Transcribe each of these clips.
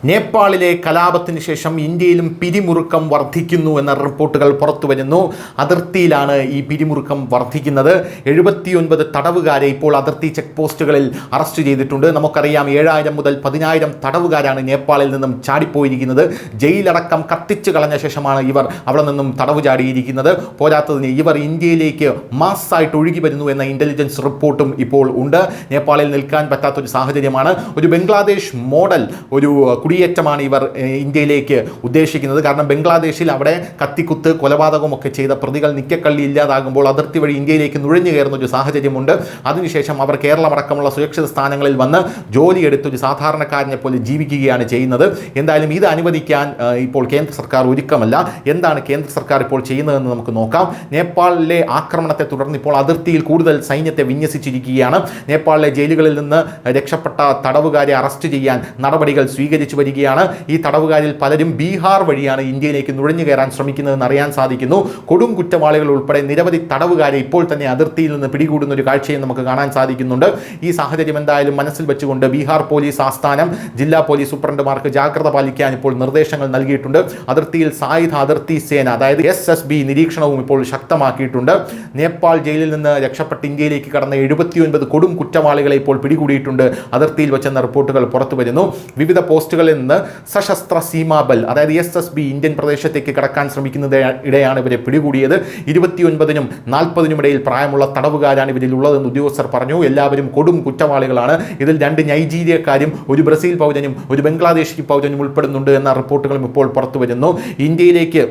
നേപ്പാളിലെ കലാപത്തിന് ശേഷം ഇന്ത്യയിലും പിരിമുറുക്കം വർദ്ധിക്കുന്നു എന്ന റിപ്പോർട്ടുകൾ പുറത്തുവരുന്നു. അതിർത്തിയിലാണ് ഈ പിരിമുറുക്കം വർദ്ധിക്കുന്നത്. 79 തടവുകാരെ ഇപ്പോൾ അതിർത്തി ചെക്ക് പോസ്റ്റുകളിൽ അറസ്റ്റ് ചെയ്തിട്ടുണ്ട്. നമുക്കറിയാം 7000 മുതൽ 10000 തടവുകാരാണ് നേപ്പാളിൽ നിന്നും ചാടിപ്പോയിരിക്കുന്നത്. ജയിലടക്കം കത്തിച്ചു കളഞ്ഞ ശേഷമാണ് ഇവർ അവിടെ നിന്നും തടവ് ചാടിയിരിക്കുന്നത്. പോരാത്തതിന് ഇവർ ഇന്ത്യയിലേക്ക് മാസ്സായിട്ട് ഒഴുകി വരുന്നു എന്ന ഇന്റലിജൻസ് റിപ്പോർട്ടും ഇപ്പോൾ ഉണ്ട്. നേപ്പാളിൽ നിൽക്കാൻ പറ്റാത്തൊരു സാഹചര്യമാണ്. ഒരു ബംഗ്ലാദേശ് മോഡൽ ഒരു കുടിയേറ്റമാണ് ഇവർ ഇന്ത്യയിലേക്ക് ഉദ്ദേശിക്കുന്നത്. കാരണം ബംഗ്ലാദേശിൽ അവിടെ കത്തിക്കുത്ത് കൊലപാതകമൊക്കെ ചെയ്ത പ്രതികൾ നിക്കക്കള്ളി ഇല്ലാതാകുമ്പോൾ അതിർത്തി വഴി ഇന്ത്യയിലേക്ക് നുഴഞ്ഞു കയറുന്ന ഒരു സാഹചര്യമുണ്ട്. അതിനുശേഷം അവർ കേരളമടക്കമുള്ള സുരക്ഷിത സ്ഥാനങ്ങളിൽ വന്ന് ജോലിയെടുത്ത് ഒരു സാധാരണക്കാരനെ പോലെ ജീവിക്കുകയാണ് ചെയ്യുന്നത്. എന്തായാലും ഇത് അനുവദിക്കാൻ ഇപ്പോൾ കേന്ദ്ര സർക്കാർ ഒരുക്കമല്ല. എന്താണ് കേന്ദ്ര സർക്കാർ ഇപ്പോൾ ചെയ്യുന്നതെന്ന് നമുക്ക് നോക്കാം. നേപ്പാളിലെ ആക്രമണത്തെ തുടർന്ന് ഇപ്പോൾ അതിർത്തിയിൽ കൂടുതൽ സൈന്യത്തെ വിന്യസിച്ചിരിക്കുകയാണ്. നേപ്പാളിലെ ജയിലുകളിൽ നിന്ന് രക്ഷപ്പെട്ട തടവുകാരെ അറസ്റ്റ് ചെയ്യാൻ നടപടികൾ സ്വീകരിച്ചു വരികയാണ്. ഈ തടവുകാരിൽ പലരും ബീഹാർ വഴിയാണ് ഇന്ത്യയിലേക്ക് നുഴഞ്ഞു കയറാൻ ശ്രമിക്കുന്നതെന്ന് അറിയാൻ സാധിക്കുന്നു. കൊടും കുറ്റവാളികൾ ഉൾപ്പെടെ നിരവധി തടവുകാരെ ഇപ്പോൾ തന്നെ അതിർത്തിയിൽ നിന്ന് പിടികൂടുന്ന ഒരു കാഴ്ചയും നമുക്ക് കാണാൻ സാധിക്കുന്നുണ്ട്. ഈ സാഹചര്യം എന്തായാലും മനസ്സിൽ വെച്ചുകൊണ്ട് ബീഹാർ പോലീസ് ആസ്ഥാനം ജില്ലാ പോലീസ് സൂപ്രണ്ടുമാർക്ക് ജാഗ്രത പാലിക്കാൻ ഇപ്പോൾ നിർദ്ദേശങ്ങൾ നൽകിയിട്ടുണ്ട്. അതിർത്തിയിൽ സായുധ അതിർത്തി സേന അതായത് SSB നിരീക്ഷണവും ഇപ്പോൾ ശക്തമാക്കിയിട്ടുണ്ട്. നേപ്പാൾ ജയിലിൽ നിന്ന് രക്ഷപ്പെട്ട് ഇന്ത്യയിലേക്ക് കടന്ന 79 കൊടും കുറ്റവാളികളെ ഇപ്പോൾ പിടികൂടിയിട്ടുണ്ട് അതിർത്തിയിൽ വെച്ചെന്ന റിപ്പോർട്ടുകൾ പുറത്തു വരുന്നു. വിവിധ പോസ്റ്റുകളിൽ നിന്ന് സശസ്ത്ര സീമാബൽ അതായത് SSB ഇന്ത്യൻ പ്രദേശത്തേക്ക് കടക്കാൻ ശ്രമിക്കുന്നതിനിടെയാണ് ഇവരെ പിടികൂടിയത്. 29നും 40നും ഇടയിൽ പ്രായമുള്ള തടവുകാരാണ് ഇവരിൽ ഉള്ളതെന്ന് ഉദ്യോഗസ്ഥർ പറഞ്ഞു. എല്ലാവരും കൊടും കുറ്റവാളികളാണ്. ഇതിൽ 2 നൈജീരിയക്കാരും ഒരു ബ്രസീൽ പൗരനും ഒരു ബംഗ്ലാദേശി പൗരനും ഉൾപ്പെടുന്നുണ്ട് എന്ന റിപ്പോർട്ടുകളും ഇപ്പോൾ പുറത്തു വരുന്നു. ഇന്ത്യയിലേക്ക്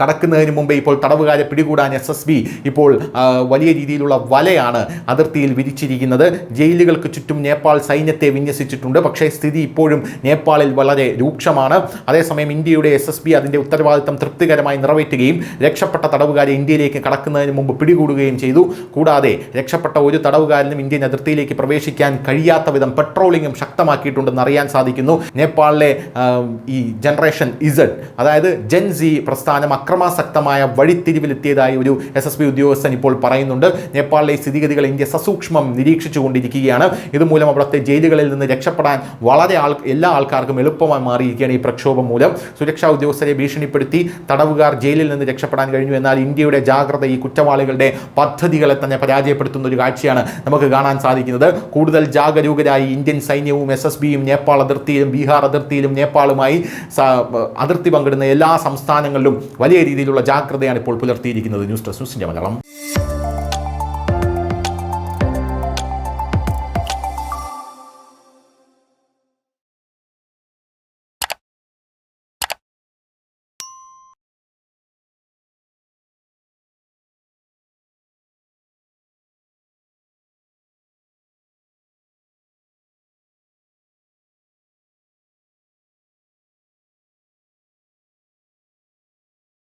കടക്കുന്നതിന് മുമ്പേ ഇപ്പോൾ തടവുകാരെ പിടികൂടാൻ SSB ഇപ്പോൾ വലിയ രീതിയിലുള്ള വലയാണ് അതിർത്തിയിൽ വിരിച്ചിരിക്കുന്നത്. ജയിലുകൾക്ക് ചുറ്റും നേപ്പാൾ സൈന്യത്തെ വിന്യസിച്ചിട്ടുണ്ട്. പക്ഷേ സ്ഥിതി ഇപ്പോഴും നേപ്പാളിൽ വളരെ രൂക്ഷമാണ്. അതേസമയം ഇന്ത്യയുടെ SSB അതിൻ്റെ ഉത്തരവാദിത്തം തൃപ്തികരമായി നിറവേറ്റുകയും രക്ഷപ്പെട്ട തടവുകാരെ ഇന്ത്യയിലേക്ക് കടക്കുന്നതിന് മുമ്പ് പിടികൂടുകയും ചെയ്തു. കൂടാതെ രക്ഷപ്പെട്ട ഒരു തടവുകാരനും ഇന്ത്യൻ അതിർത്തിയിലേക്ക് പ്രവേശിക്കാൻ കഴിയാത്ത വിധം പെട്രോളിംഗും ശക്തമാക്കിയിട്ടുണ്ടെന്ന് അറിയാൻ സാധിക്കുന്നു. നേപ്പാളിലെ ഈ ജനറേഷൻ Z അതായത് ജെൻ Z പ്രസ്ഥാനം അക്രമാസക്തമായ വഴിത്തിരിവിലെത്തിയതായി ഒരു SSB ഉദ്യോഗസ്ഥൻ ഇപ്പോൾ പറയുന്നുണ്ട്. നേപ്പാളിലെ സ്ഥിതിഗതികൾ ഇന്ത്യ സസൂക്ഷ്മം നിരീക്ഷിച്ചുകൊണ്ടിരിക്കുകയാണ്. ഇതുമൂലം അവിടുത്തെ ജയിലുകളിൽ നിന്ന് രക്ഷപ്പെടാൻ എല്ലാ ആൾക്കാർക്കും എളുപ്പമായി മാറിയിരിക്കുകയാണ് ഈ പ്രക്ഷോഭം മൂലം. സുരക്ഷാ ഉദ്യോഗസ്ഥരെ ഭീഷണിപ്പെടുത്തി തടവുകാർ ജയിലിൽ നിന്ന് രക്ഷപ്പെടാൻ കഴിഞ്ഞു. എന്നാൽ ഇന്ത്യയുടെ ജാഗ്രത ഈ കുറ്റവാളികളുടെ പദ്ധതികളെ തന്നെ പരാജയപ്പെടുത്തുന്ന ഒരു കാഴ്ചയാണ് നമുക്ക് കാണാൻ സാധിക്കുന്നത്. കൂടുതൽ ജാഗരൂകരായി ഇന്ത്യൻ സൈന്യവും SSBയും നേപ്പാൾ അതിർത്തിയിലും ബീഹാർ അതിർത്തിയിലും നേപ്പാളുമായി അതിർത്തി പങ്കിടുന്ന എല്ലാ സംസ്ഥാനങ്ങളിലും വലിയ രീതിയിലുള്ള ജാഗ്രതയാണ് ഇപ്പോൾ പുലർത്തിയിരിക്കുന്നത്. News desk news India Malayalam.